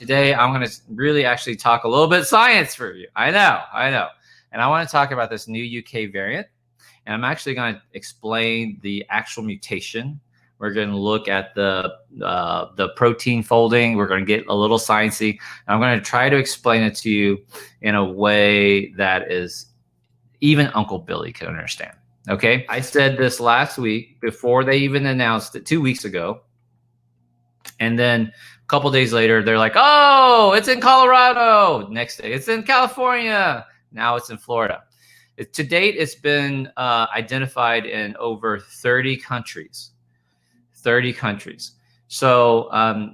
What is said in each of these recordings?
Today, I'm going to really actually talk a little bit science for you. I know. And I want to talk about this new UK variant. And I'm actually going to explain the actual mutation. We're going to look at the protein folding. We're going to get a little sciencey. And I'm going to try to explain it to you in a way that is even Uncle Billy can understand. Okay? I said this last week before they even announced it 2 weeks ago. And then a couple days later, they're like, oh, it's in Colorado. Next day, it's in California. Now it's in Florida. To date, it's been identified in over 30 countries. 30 countries. So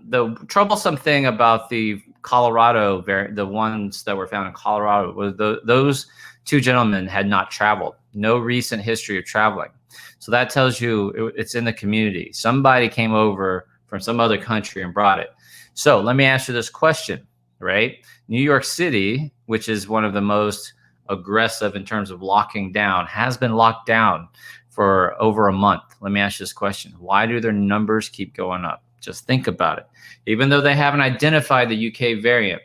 the troublesome thing about the Colorado variant, the ones that were found in Colorado, was those two gentlemen had not traveled. No recent history of traveling. So that tells you it's in the community. Somebody came over from some other country and brought it. So let me ask you this question, right? New York City, which is one of the most aggressive in terms of locking down, has been locked down for over a month. Let me ask you this question. Why do their numbers keep going up? Just think about it. Even though they haven't identified the UK variant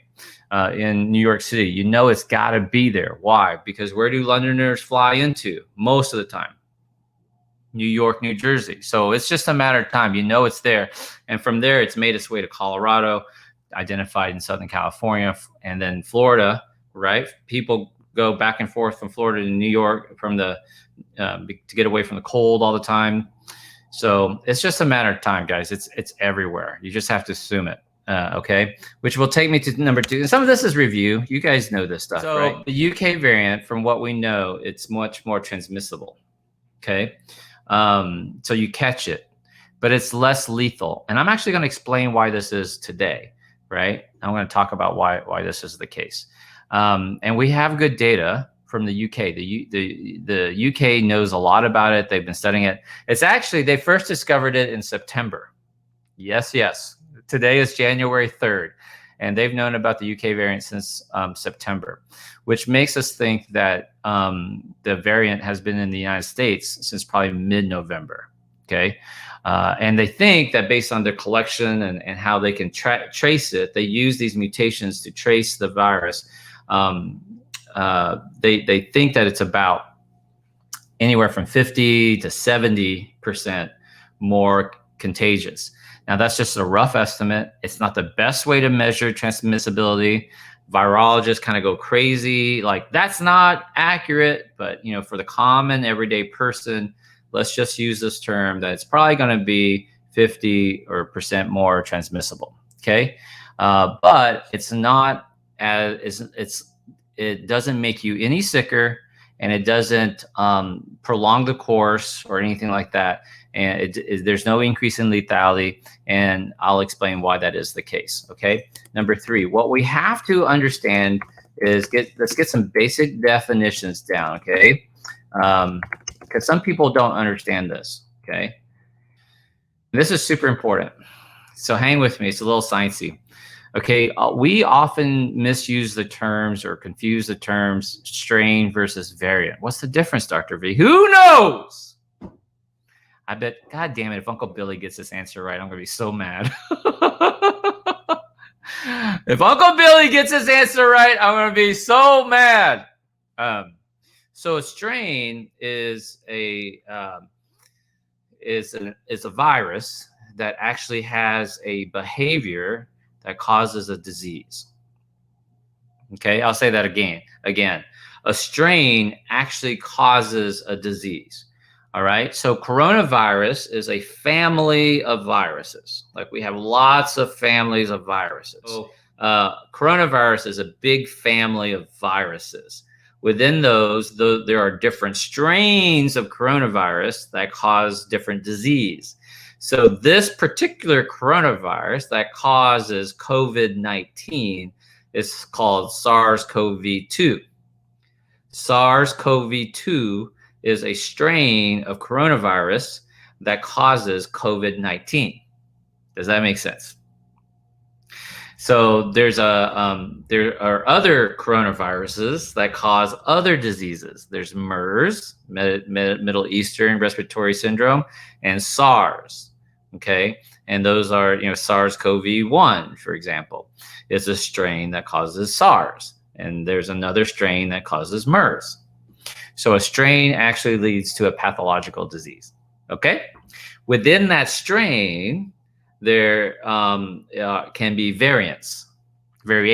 in New York City, you know it's got to be there. Why? Because where do Londoners fly into most of the time? New York, New Jersey. So it's just a matter of time. You know it's there. And from there, it's made its way to Colorado, identified in Southern California, and then Florida, right? People go back and forth from Florida to New York from to get away from the cold all the time. So it's just a matter of time, guys. It's everywhere. You just have to assume it. Okay, which will take me to number 2. And some of this is review. You guys know this stuff, right? The UK variant, from what we know, it's much more transmissible. Okay. So you catch it, but it's less lethal. And I'm actually going to explain why this is today, right? I'm going to talk about why this is the case. And we have good data from the UK. The UK knows a lot about it. They've been studying it. It's actually, they first discovered it in September. Yes. Today is January 3rd. And they've known about the UK variant since September, which makes us think that the variant has been in the United States since probably mid-November, okay? And they think that based on their collection and how they can trace it, they use these mutations to trace the virus. They think that it's about anywhere from 50 to 70% more contagious. Now, that's just a rough estimate. It's not the best way to measure transmissibility. Virologists kind of go crazy, like that's not accurate. But you know, for the common everyday person, let's just use this term that it's probably going to be 50% more transmissible. Okay, but it's not as it doesn't make you any sicker, and it doesn't prolong the course or anything like that. And there's no increase in lethality, and I'll explain why that is the case. Okay. Number 3, what we have to understand is let's get some basic definitions down. Okay, because some people don't understand this. Okay, this is super important. So hang with me. It's a little sciencey. Okay, we often misuse the terms or confuse the terms strain versus variant. What's the difference, Dr. V? Who knows? I bet, God damn it, if Uncle Billy gets this answer right, I'm going to be so mad. If Uncle Billy gets this answer right, I'm going to be so mad. So a strain is a virus that actually has a behavior that causes a disease. Okay, I'll say that again. A strain actually causes a disease. All right, so coronavirus is a family of viruses. Like we have lots of families of viruses. Coronavirus is a big family of viruses. Within those, there are different strains of coronavirus that cause different disease. So this particular coronavirus that causes COVID-19 is called SARS-CoV-2. SARS-CoV-2 is a strain of coronavirus that causes COVID-19. Does that make sense? So there are other coronaviruses that cause other diseases. There's MERS, Middle Eastern Respiratory Syndrome, and SARS. Okay, And those are, SARS-CoV-1, for example, is a strain that causes SARS. And there's another strain that causes MERS. So a strain actually leads to a pathological disease. Okay? Within that strain, there can be variants, and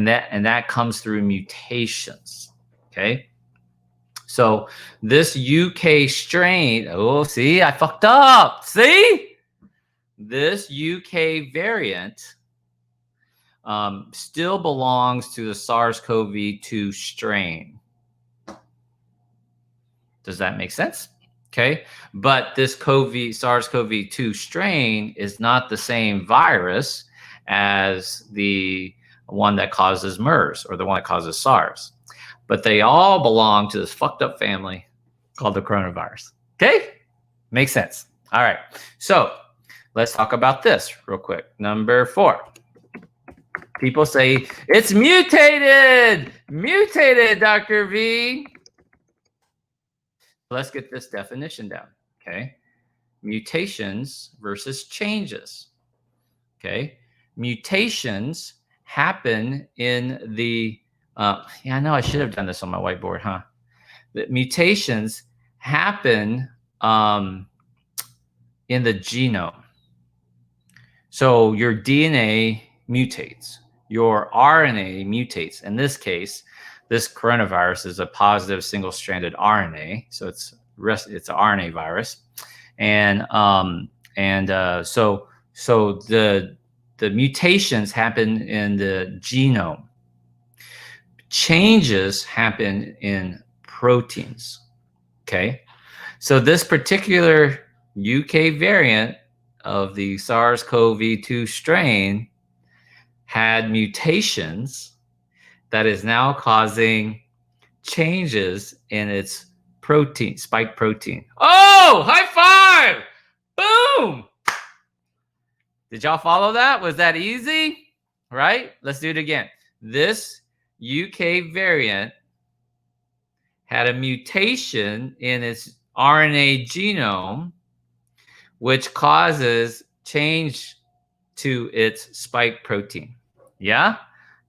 that comes through mutations. Okay? So this UK strain, oh, see, I fucked up. See? This UK variant still belongs to the SARS-CoV-2 strain. Does that make sense? Okay. But this SARS-CoV-2 strain is not the same virus as the one that causes MERS or the one that causes SARS. But they all belong to this fucked up family called the coronavirus. Okay? Makes sense. All right. So let's talk about this real quick. Number 4. People say, it's mutated! Mutated, Dr. V. Let's get this definition down, okay? Mutations versus changes, okay? Mutations happen in the, yeah, I know I should have done this on my whiteboard, huh? The mutations happen in the genome. So your DNA mutates, your RNA mutates. In this case, this coronavirus is a positive single-stranded RNA, so it's an RNA virus, and so the mutations happen in the genome. Changes happen in proteins. Okay, so this particular UK variant of the SARS-CoV-2 strain had mutations that is now causing changes in its protein, spike protein. Oh, high five! Boom! Did y'all follow that? Was that easy? Right? Let's do it again. This UK variant had a mutation in its RNA genome, which causes change to its spike protein. Yeah?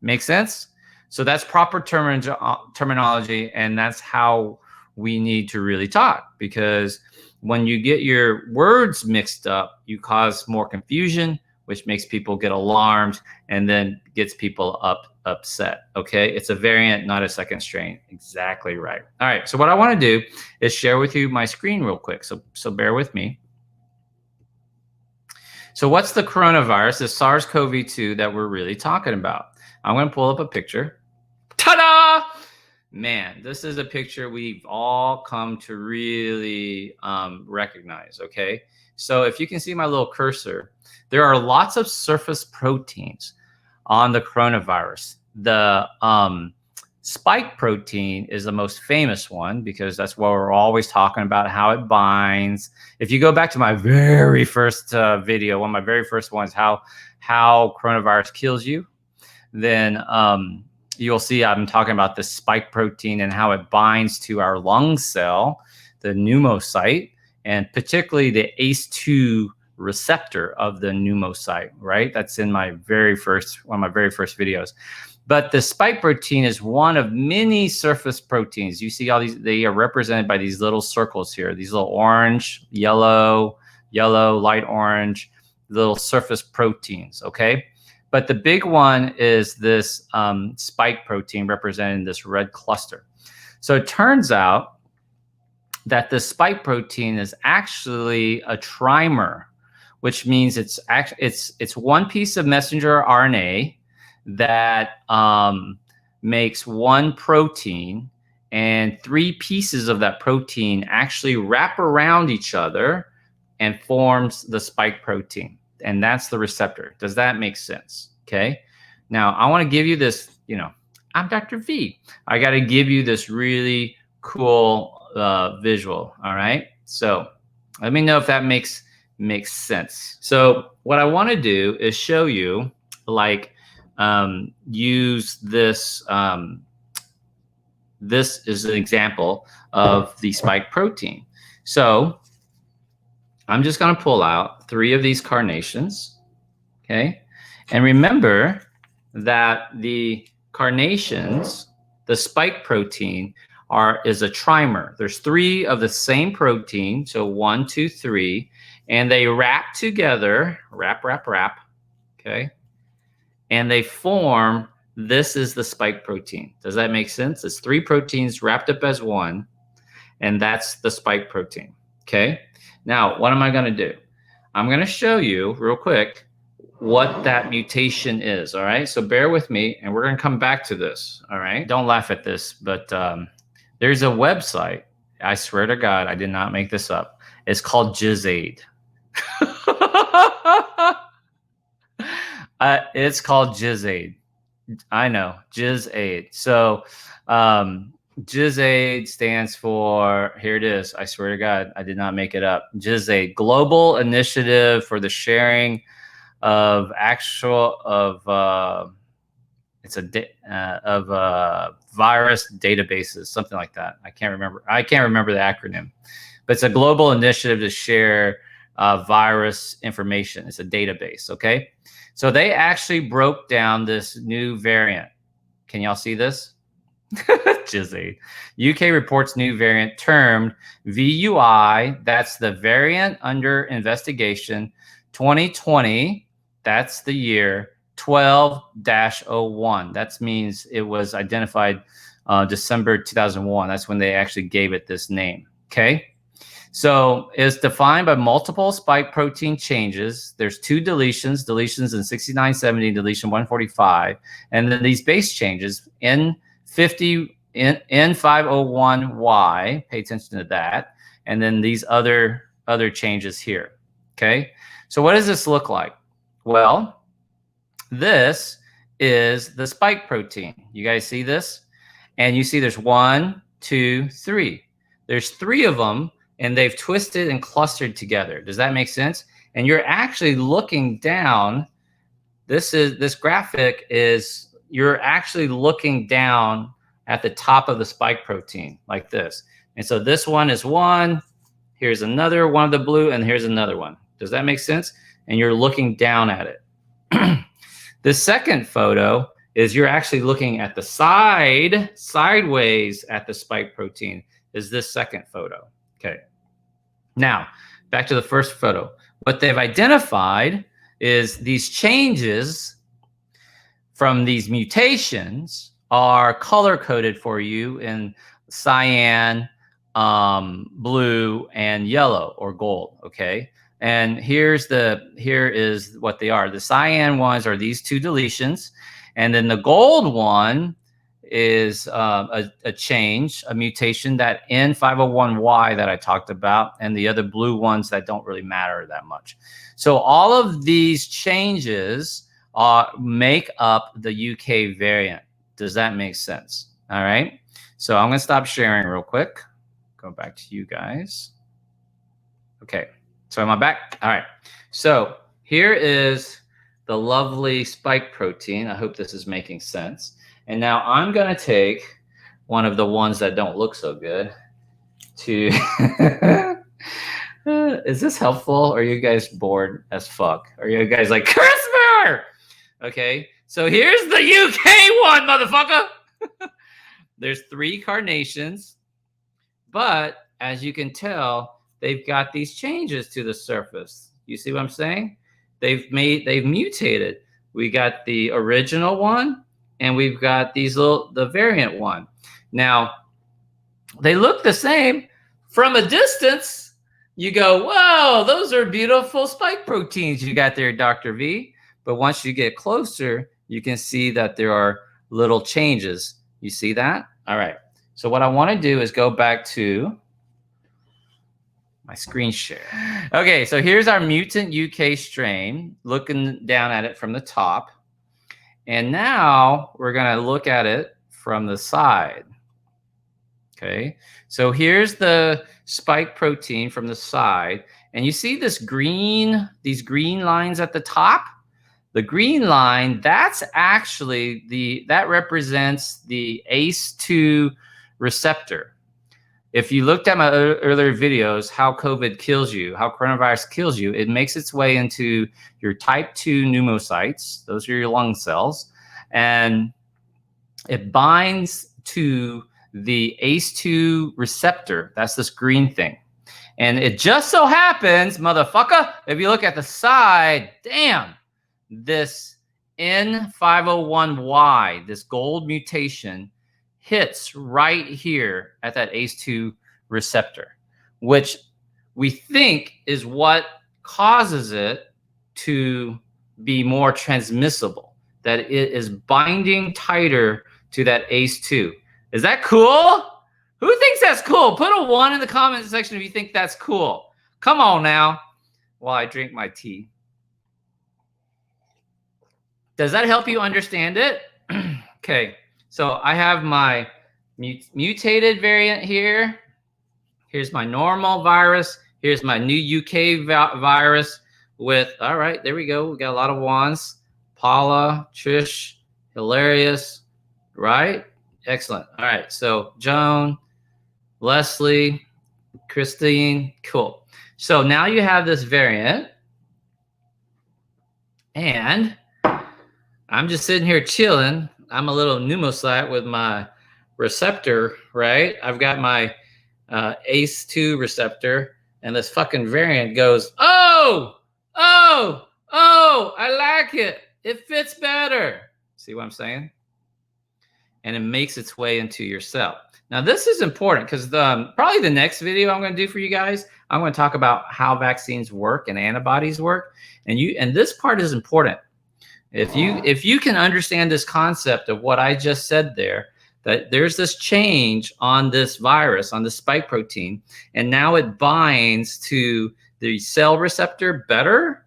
Make sense? So that's proper terminology, and that's how we need to really talk, because when you get your words mixed up, you cause more confusion, which makes people get alarmed and then gets people upset. Okay, it's a variant, not a second strain. Exactly right. All right, so what I want to do is share with you my screen real quick, so bear with me. So what's the coronavirus, the SARS-CoV-2 that we're really talking about? I'm going to pull up a picture. Ta-da! Man, this is a picture we've all come to really recognize, okay? So if you can see my little cursor, there are lots of surface proteins on the coronavirus. The spike protein is the most famous one because that's what we're always talking about, how it binds. If you go back to my very first video, one of my very first ones, how coronavirus kills you, then you'll see I'm talking about the spike protein and how it binds to our lung cell, the pneumocyte, and particularly the ACE2 receptor of the pneumocyte, right? That's in one of my very first videos. But the spike protein is one of many surface proteins. You see all these, they are represented by these little circles here, these little orange, yellow, light orange, little surface proteins, okay? But the big one is this spike protein representing this red cluster. So it turns out that the spike protein is actually a trimer, which means it's one piece of messenger RNA that makes one protein, and 3 pieces of that protein actually wrap around each other and forms the spike protein. And that's the receptor. Does that make sense? Okay. Now I want to give you this, I'm Dr. V. I got to give you this really cool visual. All right. So let me know if that makes sense. So what I want to do is show you, like, use this. This is an example of the spike protein. So I'm just going to pull out 3 of these carnations. Okay. And remember that the carnations, the spike protein, is a trimer. There's 3 of the same protein. So 1, 2, 3. And they wrap together, wrap. Okay. And they form, this is the spike protein. Does that make sense? It's 3 proteins wrapped up as one. And that's the spike protein. Okay. Now, what am I going to do? I'm going to show you real quick what that mutation is. All right. So bear with me and we're going to come back to this. All right. Don't laugh at this, but there's a website. I swear to God, I did not make this up. It's called JizzAid. It's called JizzAid. I know, JizzAid. So JizzAid stands for, here it is. I swear to God, I did not make it up. JizzAid, Global Initiative for the Sharing of virus databases, something like that. I can't remember the acronym, but it's a global initiative to share virus information. It's a database. Okay. So they actually broke down this new variant. Can y'all see this? JizzAid. UK reports new variant termed VUI. That's the variant under investigation 2020. That's the year 12-01. That means it was identified December 2001. That's when they actually gave it this name. Okay. So it's defined by multiple spike protein changes. There's 2 deletions in 6970, deletion 145. And then these base changes, N50, N501Y, pay attention to that. And then these other changes here. Okay. So what does this look like? Well, this is the spike protein. You guys see this? And you see there's 1, 2, 3. There's 3 of them. And they've twisted and clustered together. Does that make sense? And you're actually looking down. This graphic is, you're actually looking down at the top of the spike protein like this. And so this one is 1. Here's another one of the blue, and here's another one. Does that make sense? And you're looking down at it. The second photo is you're actually looking at the sideways at the spike protein, is this second photo. Okay. Now, back to the first photo. What they've identified is these changes from these mutations are color-coded for you in cyan, blue, and yellow or gold, okay? And here is what they are. The cyan ones are these 2 deletions, and then the gold one is a change, a mutation, that N501Y that I talked about, and the other blue ones that don't really matter that much. So all of these changes make up the UK variant. Does that make sense? All right. So I'm going to stop sharing real quick. Go back to you guys. Okay. So am I back? All right. So here is the lovely spike protein. I hope this is making sense. And now I'm going to take one of the ones that don't look so good to... Is this helpful? Or are you guys bored as fuck? Are you guys like, CRISPR? Okay, so here's the UK one, motherfucker. There's 3 carnations, but as you can tell, they've got these changes to the surface. You see what I'm saying? They've mutated. We got the original one, and we've got the variant one. Now, they look the same. From a distance, you go, whoa, those are beautiful spike proteins you got there, Dr. V. But once you get closer, you can see that there are little changes. You see that? All right. So what I want to do is go back to my screen share. Okay, so here's our mutant UK strain, looking down at it from the top. And now we're going to look at it from the side. Okay, so here's the spike protein from the side. And you see these green lines at the top? The green line, that's actually that represents the ACE2 receptor. If you looked at my earlier videos, how COVID kills you, how coronavirus kills you, it makes its way into your type 2 pneumocytes. Those are your lung cells. And it binds to the ACE2 receptor. That's this green thing. And it just so happens, motherfucker, if you look at the side, damn, this N501Y, this gold mutation, hits right here at that ACE2 receptor, which we think is what causes it to be more transmissible, that it is binding tighter to that ACE2. Is that cool? Who thinks that's cool? Put a 1 in the comment section if you think that's cool. Come on now, while I drink my tea. Does that help you understand it? Okay, so I have my mutated variant here. Here's my normal virus. Here's my new UK virus with, all right, there we go. We got a lot of wands. Paula, Trish, hilarious, right? Excellent. All right, so Joan, Leslie, Christine, cool. So now you have this variant, and I'm just sitting here chilling. I'm a little pneumocyte with my receptor, right? I've got my ACE2 receptor, and this fucking variant goes, oh, I like it. It fits better. See what I'm saying? And it makes its way into your cell. Now, this is important because probably the next video I'm going to do for you guys, I'm going to talk about how vaccines work and antibodies work. And this part is important. If you can understand this concept of what I just said there, that there's this change on this virus, on the spike protein, and now it binds to the cell receptor better.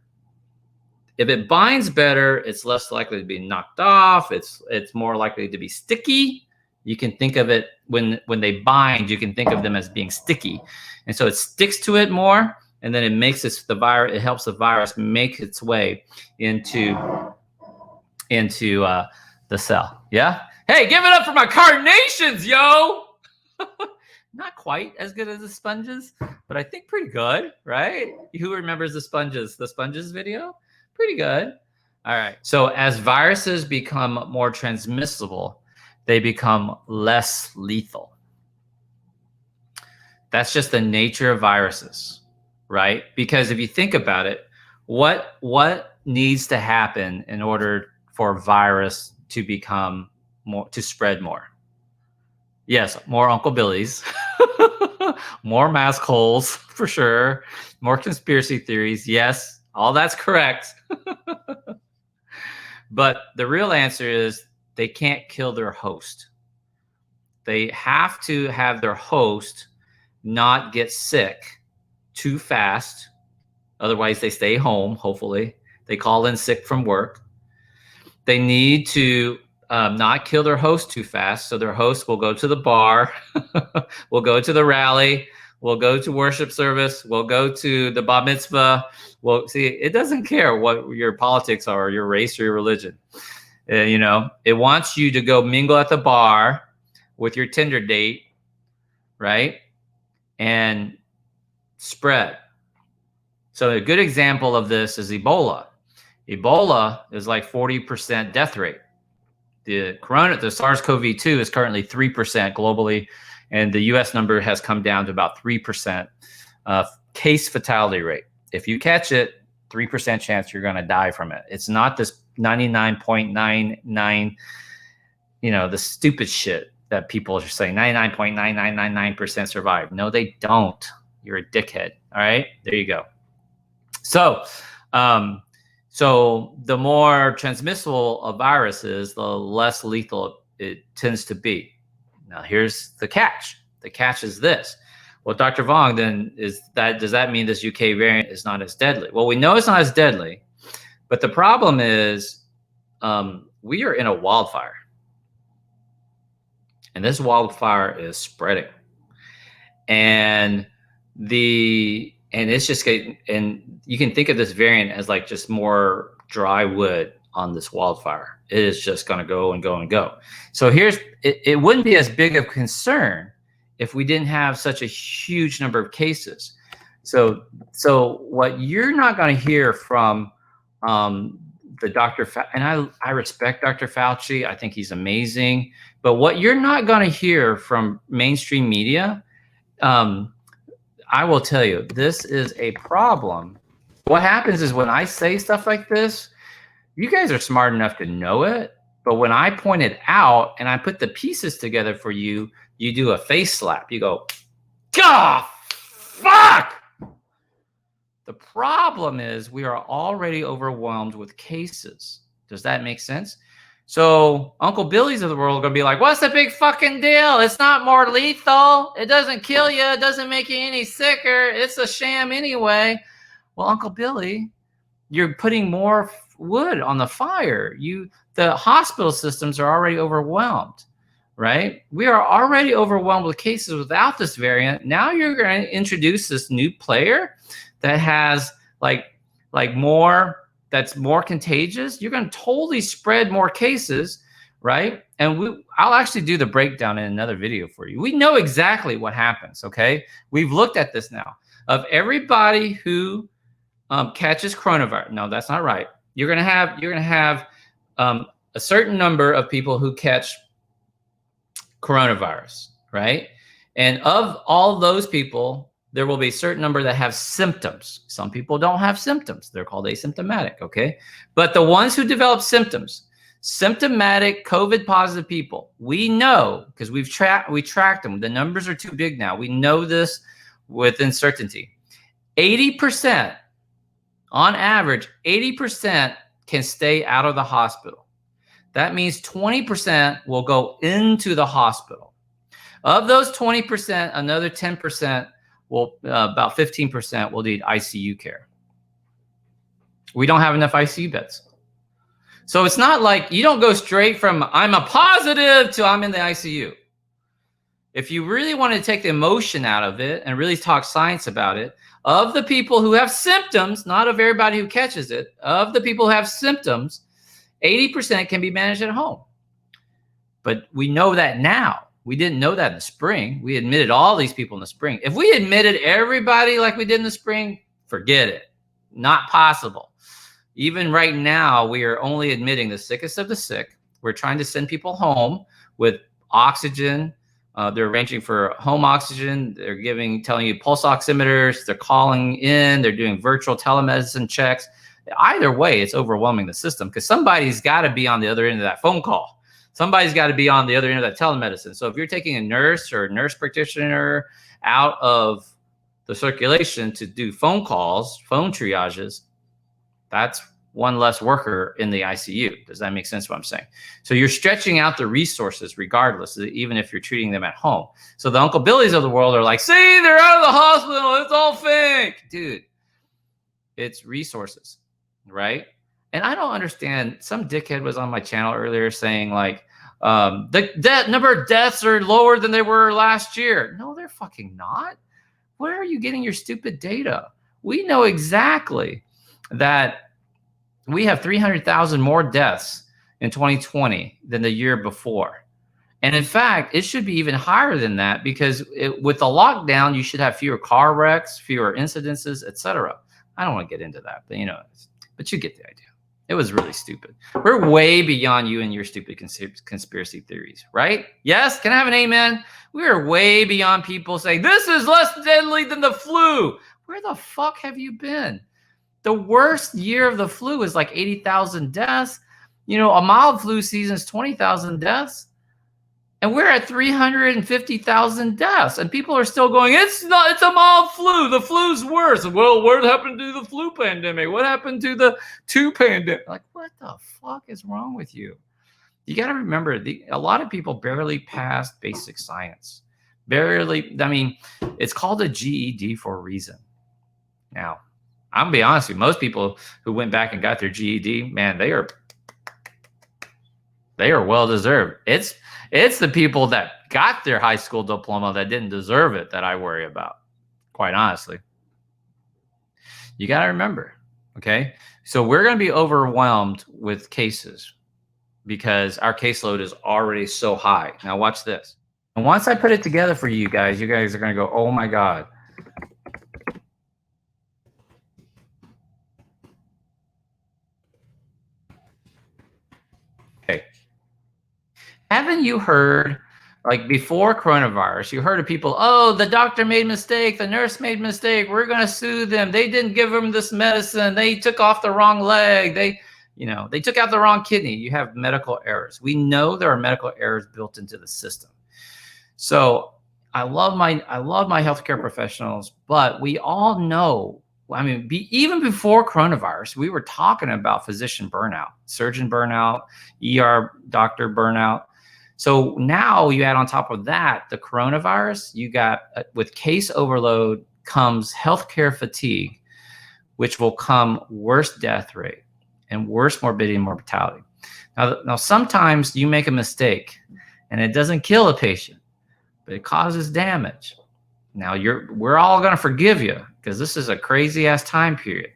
If it binds better, it's less likely to be knocked off. It's more likely to be sticky. You can think of it when they bind, you can think of them as being sticky. And so it sticks to it more, and then it makes it helps the virus make its way into the cell. Yeah? Hey, give it up for my Carnations, yo! Not quite as good as the sponges, but I think pretty good, right? Who remembers the sponges? The sponges video? Pretty good. All right. So as viruses become more transmissible, they become less lethal. That's just the nature of viruses, right? Because if you think about it, what needs to happen in order for a virus to become more, to spread more? Yes, more Uncle Billies, more mask holes for sure, more conspiracy theories. Yes, all that's correct. But the real answer is they can't kill their host. They have to have their host not get sick too fast. Otherwise, they stay home, hopefully. They call in sick from work. They need to not kill their host too fast. So their host will go to the bar, will go to the rally, will go to worship service, will go to the bar mitzvah. Well, see, it doesn't care what your politics are, or your race, or your religion. You know, it wants you to go mingle at the bar with your Tinder date, right? And spread. So a good example of this is Ebola. Ebola is like 40% death rate. The SARS-CoV-2 is currently 3% globally, and the US number has come down to about 3% case fatality rate. If you catch it, 3% chance you're going to die from it. It's not this 99.99, the stupid shit that people are saying, 99.9999% survive. No, they don't. You're a dickhead. All right, there you go. So, so the more transmissible a virus is, the less lethal it tends to be. Now, here's the catch. The catch is this. Well, Dr. Vuong, then does that mean this UK variant is not as deadly? Well, we know it's not as deadly, but the problem is we are in a wildfire. And this wildfire is spreading. And it's just getting, and you can think of this variant as like just more dry wood on this wildfire. It is just going to go and go and go. So it wouldn't be as big of a concern if we didn't have such a huge number of cases. So what you're not going to hear from the Dr. And I respect Dr. Fauci. I think he's amazing. But what you're not going to hear from mainstream media, I will tell you, this is a problem. What happens is when I say stuff like this, you guys are smart enough to know it. But when I point it out and I put the pieces together for you, you do a face slap. You go, God, fuck! The problem is we are already overwhelmed with cases. Does that make sense? So Uncle Billy's of the world are going to be like, what's the big fucking deal? It's not more lethal. It doesn't kill you. It doesn't make you any sicker. It's a sham anyway. Well, Uncle Billy, you're putting more wood on the fire. The hospital systems are already overwhelmed, right? We are already overwhelmed with cases without this variant. Now you're going to introduce this new player that has that's more contagious. You're going to totally spread more cases, right? And I'll actually do the breakdown in another video for you. We know exactly what happens, okay? We've looked at this now. Of everybody who catches coronavirus, no, that's not right. You're gonna have a certain number of people who catch coronavirus, right? And of all those people, there will be a certain number that have symptoms. Some people don't have symptoms. They're called asymptomatic, okay? But the ones who develop symptoms, symptomatic COVID positive people, we know because we tracked them. The numbers are too big now. We know this with certainty. 80%, on average, 80% can stay out of the hospital. That means 20% will go into the hospital. Of those 20%, another 10% will, about 15% will need ICU care. We don't have enough ICU beds. So it's not like you don't go straight from I'm a positive to I'm in the ICU. If you really want to take the emotion out of it and really talk science about it, of the people who have symptoms, not of everybody who catches it, of the people who have symptoms, 80% can be managed at home. But we know that now. We didn't know that in the spring. We admitted all these people in the spring. If we admitted everybody like we did in the spring, forget it. Not possible. Even right now, we are only admitting the sickest of the sick. We're trying to send people home with oxygen. They're arranging for home oxygen. They're telling you pulse oximeters. They're calling in. They're doing virtual telemedicine checks. Either way, it's overwhelming the system because somebody's got to be on the other end of that phone call. Somebody's got to be on the other end of that telemedicine. So if you're taking a nurse or a nurse practitioner out of the circulation to do phone calls, phone triages, that's one less worker in the ICU. Does that make sense what I'm saying? So you're stretching out the resources regardless, even if you're treating them at home. So the Uncle Billies of the world are like, see, they're out of the hospital. It's all fake. Dude, it's resources, right? And I don't understand. Some dickhead was on my channel earlier saying like, the number of deaths are lower than they were last year. No, they're fucking not. Where are you getting your stupid data? We know exactly that we have 300,000 more deaths in 2020 than the year before. And in fact, it should be even higher than that because with the lockdown, you should have fewer car wrecks, fewer incidences, etc. I don't want to get into that, but but you get the idea. It was really stupid. We're way beyond you and your stupid conspiracy theories, right? Yes? Can I have an amen? We are way beyond people saying, this is less deadly than the flu. Where the fuck have you been? The worst year of the flu is like 80,000 deaths. A mild flu season is 20,000 deaths. And we're at 350,000 deaths. And people are still going, it's a mild flu. The flu's worse. Well, what happened to the flu pandemic? What happened to the 2 pandemic? Like, what the fuck is wrong with you? You got to remember, a lot of people barely passed basic science. Barely. I mean, it's called a GED for a reason. Now, I'm going to be honest with you. Most people who went back and got their GED, man, they are well-deserved. It's the people that got their high school diploma that didn't deserve it that I worry about, quite honestly. You got to remember, okay? So we're going to be overwhelmed with cases because our caseload is already so high. Now watch this. And once I put it together for you guys are going to go, oh my God. Okay. Haven't you heard, like before coronavirus, you heard of people, oh, the doctor made a mistake, the nurse made a mistake, we're going to sue them. They didn't give them this medicine. They took off the wrong leg. They took out the wrong kidney. You have medical errors. We know there are medical errors built into the system. So I love my healthcare professionals, but we all know, I mean, even before coronavirus, we were talking about physician burnout, surgeon burnout, ER doctor burnout. So now you add on top of that the coronavirus, you got with case overload comes healthcare fatigue, which will come worse death rate and worse morbidity and mortality. Now sometimes you make a mistake and it doesn't kill a patient, but it causes damage. Now we're all going to forgive you because this is a crazy ass time period.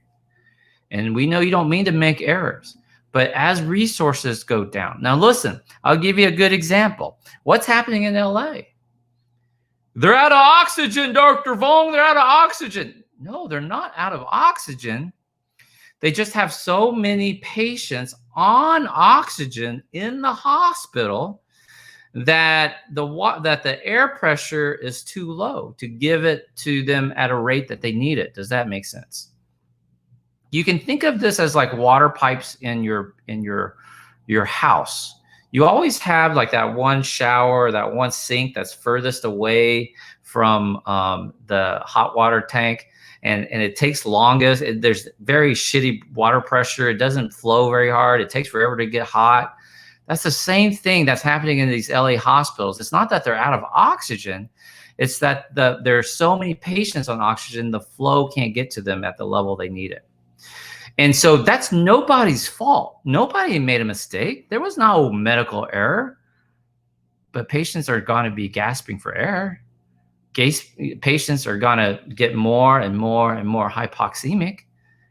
And we know you don't mean to make errors, but as resources go down. Now listen, I'll give you a good example. What's happening in LA? They're out of oxygen, Dr. Vuong, they're out of oxygen. No, they're not out of oxygen. They just have so many patients on oxygen in the hospital that the air pressure is too low to give it to them at a rate that they need it. Does that make sense? You can think of this as like water pipes in your house. You always have like that one shower, that one sink that's furthest away from the hot water tank, and it takes longest. There's very shitty water pressure. It doesn't flow very hard. It takes forever to get hot. That's the same thing that's happening in these LA hospitals. It's not that they're out of oxygen. It's that there are so many patients on oxygen, the flow can't get to them at the level they need it. And so that's nobody's fault. Nobody made a mistake. There was no medical error. But patients are going to be gasping for air. Patients are going to get more and more and more hypoxemic.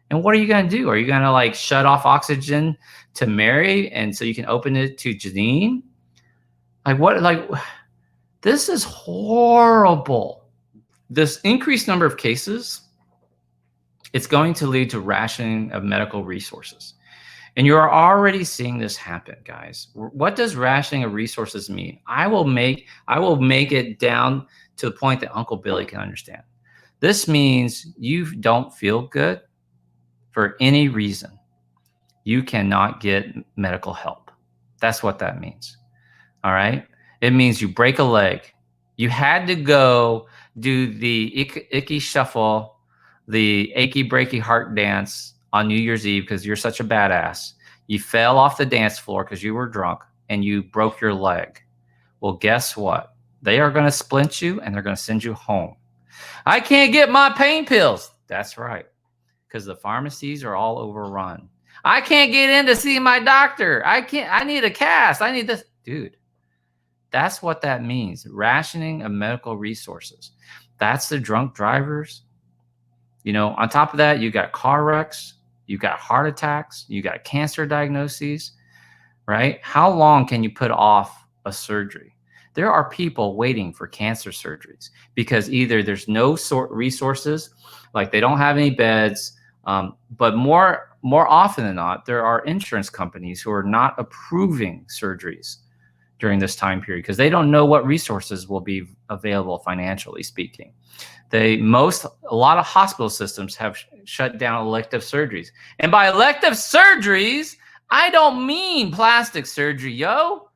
And what are you going to do? Are you going to like shut off oxygen to Mary and so you can open it to Janine? Like what? Like this is horrible. This increased number of cases, it's going to lead to rationing of medical resources. And you're already seeing this happen, guys. What does rationing of resources mean? I will make it down to the point that Uncle Billy can understand. This means you don't feel good for any reason. You cannot get medical help. That's what that means. All right? It means you break a leg. You had to go do the icky shuffle, the achy breaky heart dance on New Year's Eve because you're such a badass. You fell off the dance floor because you were drunk and you broke your leg. Well, guess what? They are going to splint you and they're going to send you home. I can't get my pain pills. That's right. Because the pharmacies are all overrun. I can't get in to see my doctor. I need a cast. I need this. Dude, that's what that means. Rationing of medical resources. That's the drunk drivers. You know, on top of that, you got car wrecks, you got heart attacks, you got cancer diagnoses, right? How long can you put off a surgery? There are people waiting for cancer surgeries because either there's no resources, like they don't have any beds, but more often than not, there are insurance companies who are not approving surgeries during this time period because they don't know what resources will be available financially speaking. A lot of hospital systems have shut down elective surgeries. And by elective surgeries, I don't mean plastic surgery, yo.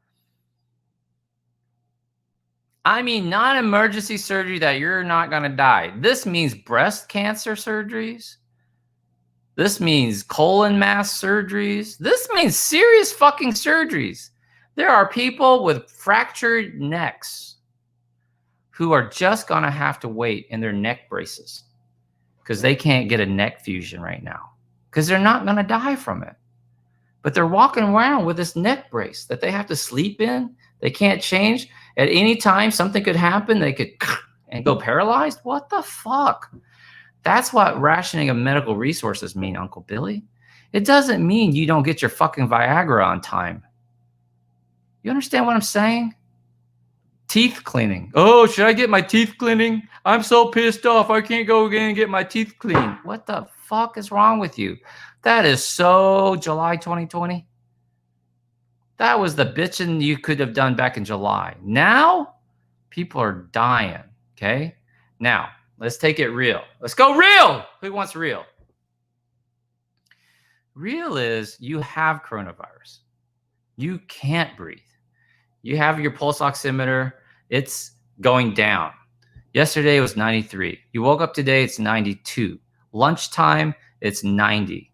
I mean non-emergency surgery that you're not going to die. This means breast cancer surgeries. This means colon mass surgeries. This means serious fucking surgeries. There are people with fractured necks who are just going to have to wait in their neck braces because they can't get a neck fusion right now because they're not going to die from it. But they're walking around with this neck brace that they have to sleep in. They can't change. At any time, something could happen. They could and go paralyzed. What the fuck? That's what rationing of medical resources mean, Uncle Billy. It doesn't mean you don't get your fucking Viagra on time. You understand what I'm saying? Teeth cleaning. Oh, should I get my teeth cleaning? I'm so pissed off. I can't go again and get my teeth cleaned. What the fuck is wrong with you? That is so July 2020. That was the bitching you could have done back in July. Now, people are dying, okay? Now, let's take it real. Let's go real. Who wants real? Real is you have coronavirus. You can't breathe. You have your pulse oximeter. It's going down. Yesterday it was 93. You woke up today, it's 92. Lunchtime, it's 90.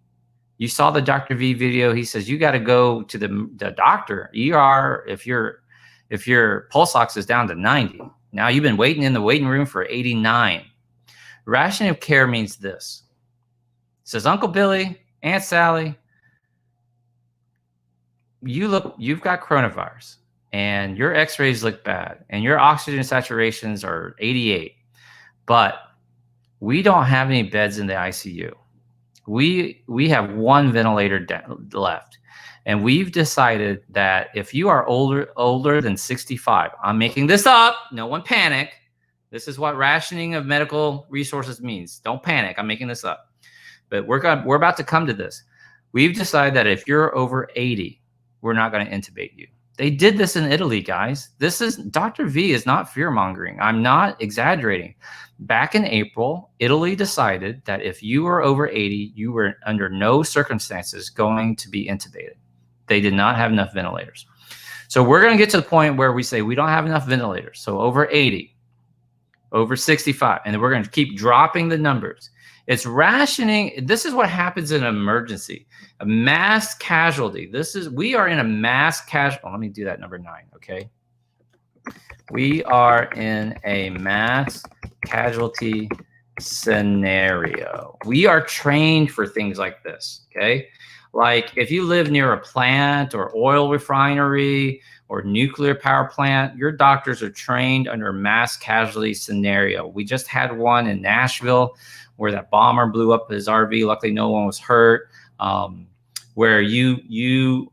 You saw the Dr. V video. He says you got to go to the doctor, ER, if your pulse ox is down to 90. Now you've been waiting in the waiting room for 89. Rationing of care means this. It says, Uncle Billy, Aunt Sally, you've got coronavirus and your x-rays look bad and your oxygen saturations are 88, but we don't have any beds in the ICU. We have one ventilator left, and we've decided that if you are older than 65, I'm making this up, no one panic. This is what rationing of medical resources means. Don't panic, I'm making this up. But we're about to come to this. We've decided that if you're over 80, we're not going to intubate you. They did this in Italy, guys. Dr. V is not fear-mongering. I'm not exaggerating. Back in April, Italy decided that if you were over 80, you were under no circumstances going to be intubated. They did not have enough ventilators. So we're going to get to the point where we say we don't have enough ventilators. So over 80, over 65, and then we're going to keep dropping the numbers. It's rationing. This is what happens in an emergency, a mass casualty. We are in a mass casualty. Let me do that number 9, okay? We are in a mass casualty scenario. We are trained for things like this, okay? Like if you live near a plant or oil refinery or nuclear power plant, your doctors are trained under a mass casualty scenario. We just had one in Nashville where that bomber blew up his RV. Luckily, no one was hurt. Where you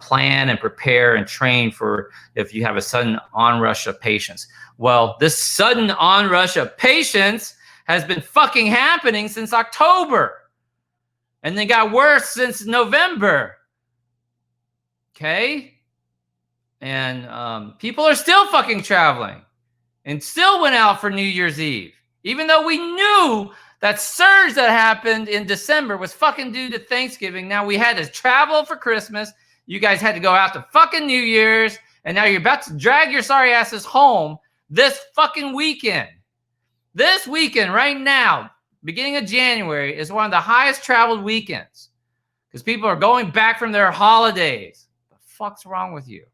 plan and prepare and train for if you have a sudden onrush of patients. Well, this sudden onrush of patients has been fucking happening since October. And they got worse since November. Okay? And people are still fucking traveling and still went out for New Year's Eve. Even though we knew that surge that happened in December was fucking due to Thanksgiving. Now we had to travel for Christmas. You guys had to go out to fucking New Year's. And now you're about to drag your sorry asses home this fucking weekend. This weekend right now, beginning of January, is one of the highest traveled weekends. Because people are going back from their holidays. What the fuck's wrong with you?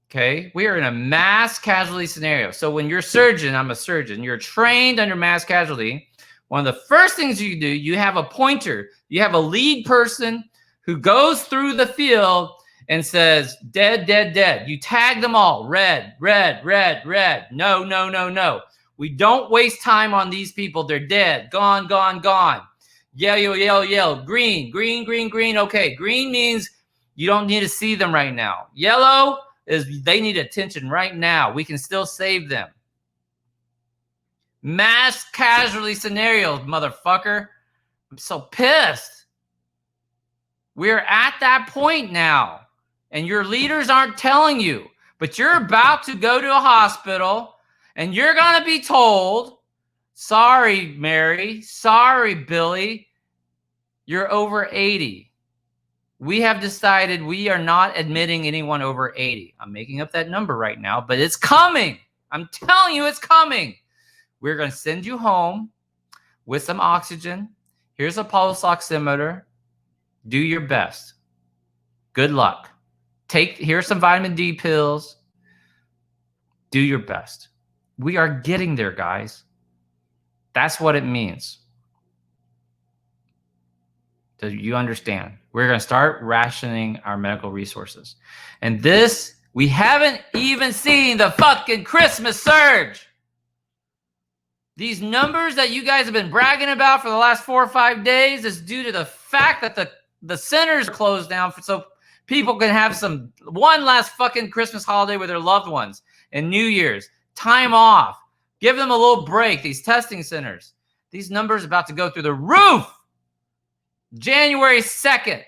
Okay, we are in a mass casualty scenario. So when you're a surgeon, I'm a surgeon, you're trained under mass casualty. One of the first things you do, you have a pointer. You have a lead person who goes through the field and says, dead, dead, dead. You tag them all, red, red, red, red. No, no, no, no. We don't waste time on these people. They're dead, gone, gone, gone. Yellow, yellow, yellow, green, green, green, green. Okay, green means you don't need to see them right now. Yellow is they need attention right now. We can still save them. Mass casualty scenarios, motherfucker. I'm so pissed. We're at that point now, and your leaders aren't telling you, but you're about to go to a hospital, and you're going to be told, sorry, Mary, sorry, Billy, you're over 80. We have decided we are not admitting anyone over 80. I'm making up that number right now, but it's coming. I'm telling you, it's coming. We're going to send you home with some oxygen. Here's a pulse oximeter. Do your best. Good luck. Here's some vitamin D pills. Do your best. We are getting there, guys. That's what it means. Do you understand? We're going to start rationing our medical resources. And this, we haven't even seen the fucking Christmas surge. These numbers that you guys have been bragging about for the last 4 or 5 days is due to the fact that the centers closed down. So People can have one last fucking Christmas holiday with their loved ones and New Year's. Time off. Give them a little break. These testing centers. These numbers are about to go through the roof. January 2nd.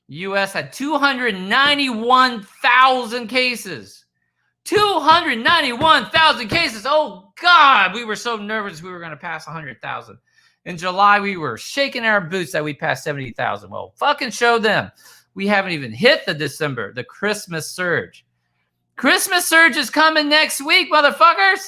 U.S. had 291,000 cases. 291,000 cases. Oh, God. We were so nervous we were going to pass 100,000. In July, we were shaking our boots that we passed 70,000. Well, fucking show them. We haven't even hit the December, the Christmas surge. Christmas surge is coming next week, motherfuckers.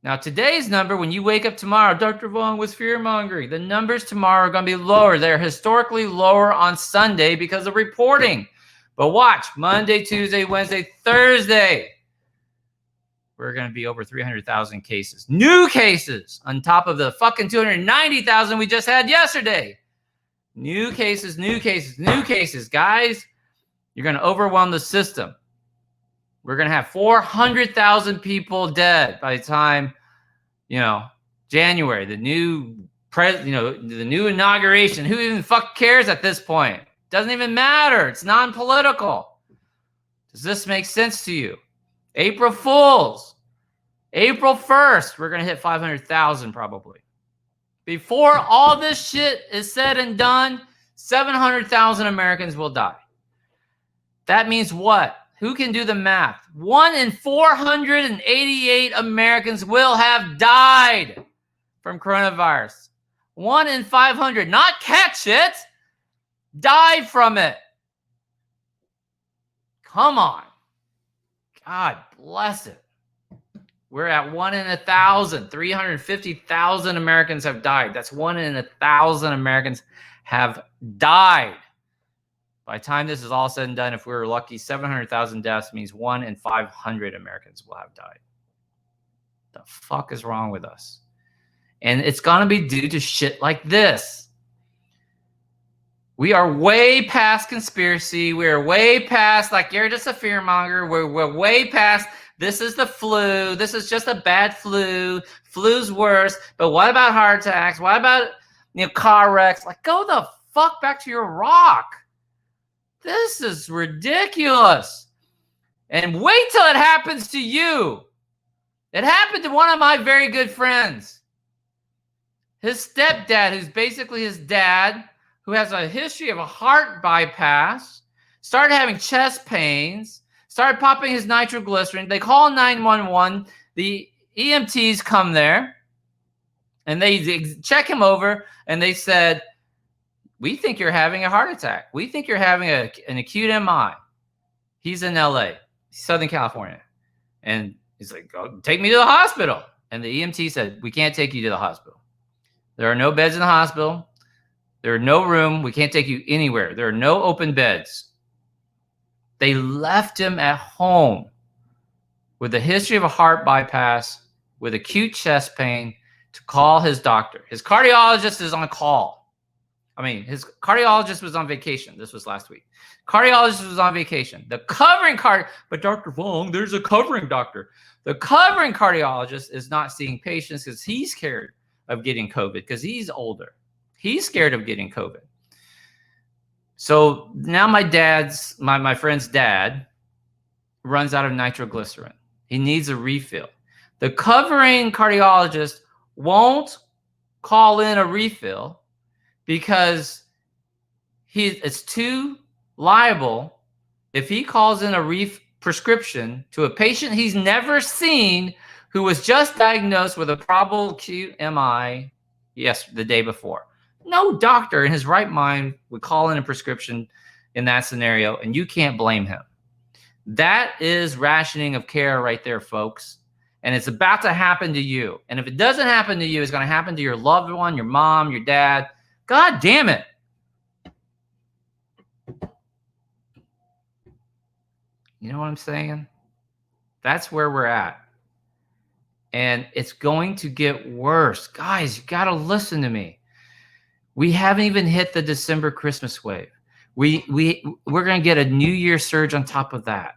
Now, today's number, when you wake up tomorrow, Dr. Vuong was fear-mongering. The numbers tomorrow are going to be lower. They're historically lower on Sunday because of reporting. But watch, Monday, Tuesday, Wednesday, Thursday, we're going to be over 300,000 cases. New cases on top of the fucking 290,000 we just had yesterday. New cases, new cases, new cases. Guys, you're going to overwhelm the system. We're going to have 400,000 people dead by the time, January, the new the new inauguration. Who even fuck cares at this point? Doesn't even matter. It's non-political. Does this make sense to you? April Fools. April 1st, we're going to hit 500,000 probably. Before all this shit is said and done, 700,000 Americans will die. That means what? Who can do the math? 1 in 488 Americans will have died from coronavirus. 1 in 500, not catch it, died from it. Come on. God bless it. We're at 1 in 1,000. 350,000 Americans have died. That's 1 in 1,000 Americans have died. By the time this is all said and done, if we were lucky, 700,000 deaths means 1 in 500 Americans will have died. The fuck is wrong with us? And it's going to be due to shit like this. We are way past conspiracy. We're way past, like, you're just a fearmonger. We're way past, this is the flu. This is just a bad flu. Flu's worse. But what about heart attacks? What about, car wrecks? Like, go the fuck back to your rock. This is ridiculous. And wait till it happens to you. It happened to one of my very good friends. His stepdad, who's basically his dad, who has a history of a heart bypass, started having chest pains, started popping his nitroglycerin. They call 911. The EMTs come there, and they check him over, and they said, we think you're having a heart attack. We think you're having an acute MI. He's in LA, Southern California. And he's like, go, take me to the hospital. And the EMT said, we can't take you to the hospital. There are no beds in the hospital. There are no room. We can't take you anywhere. There are no open beds. They left him at home with a history of a heart bypass, with acute chest pain, to call his doctor. His cardiologist is on call. His cardiologist was on vacation. This was last week. Cardiologist was on vacation. The covering but Dr. Vuong, there's a covering doctor. The covering cardiologist is not seeing patients because he's scared of getting COVID because he's older. He's scared of getting COVID. So now my friend's dad runs out of nitroglycerin. He needs a refill. The covering cardiologist won't call in a refill because it's too liable if he calls in a prescription to a patient he's never seen who was just diagnosed with a probable acute MI the day before. No doctor in his right mind would call in a prescription in that scenario, and you can't blame him. That is rationing of care right there, folks. And it's about to happen to you. And if it doesn't happen to you, it's going to happen to your loved one, your mom, your dad. God damn it. You know what I'm saying? That's where we're at. And it's going to get worse. Guys, you got to listen to me. We haven't even hit the December Christmas wave. We're going to get a New Year surge on top of that.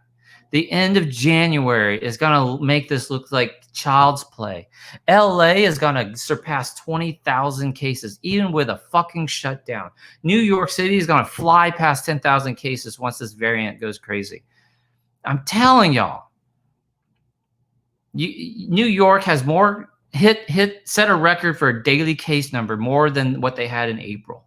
The end of January is going to make this look like child's play. LA is going to surpass 20,000 cases, even with a fucking shutdown. New York City is going to fly past 10,000 cases once this variant goes crazy. I'm telling y'all, New York has more set a record for a daily case number more than what they had in April.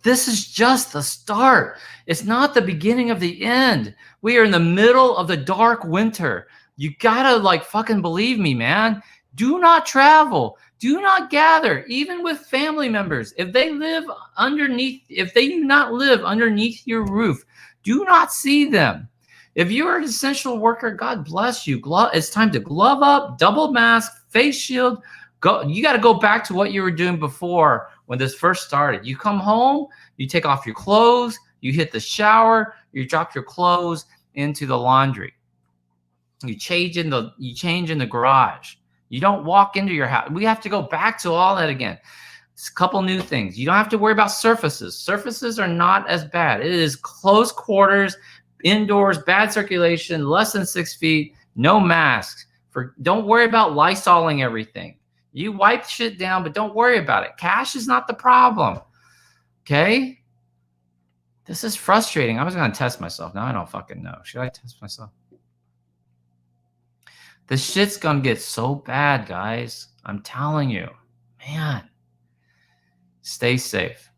This is just the start. It's not the beginning of the end. We are in the middle of the dark winter. You gotta like fucking believe me, man. Do not travel. Do not gather, even with family members. If they do not live underneath your roof, do not see them. If you're an essential worker, God bless you. It's time to glove up, double mask, face shield. Go. You got to go back to what you were doing before when this first started. You come home, you take off your clothes, you hit the shower, you drop your clothes into the laundry. You change in the garage. You don't walk into your house. We have to go back to all that again. It's a couple new things. You don't have to worry about surfaces. Surfaces are not as bad. It is close quarters, indoors, bad circulation, less than 6 feet, no masks. Don't worry about Lysoling everything. You wipe shit down, but don't worry about it. Cash is not the problem. Okay? This is frustrating. I was going to test myself. Now I don't fucking know. Should I test myself? This shit's going to get so bad, guys. I'm telling you. Man. Stay safe.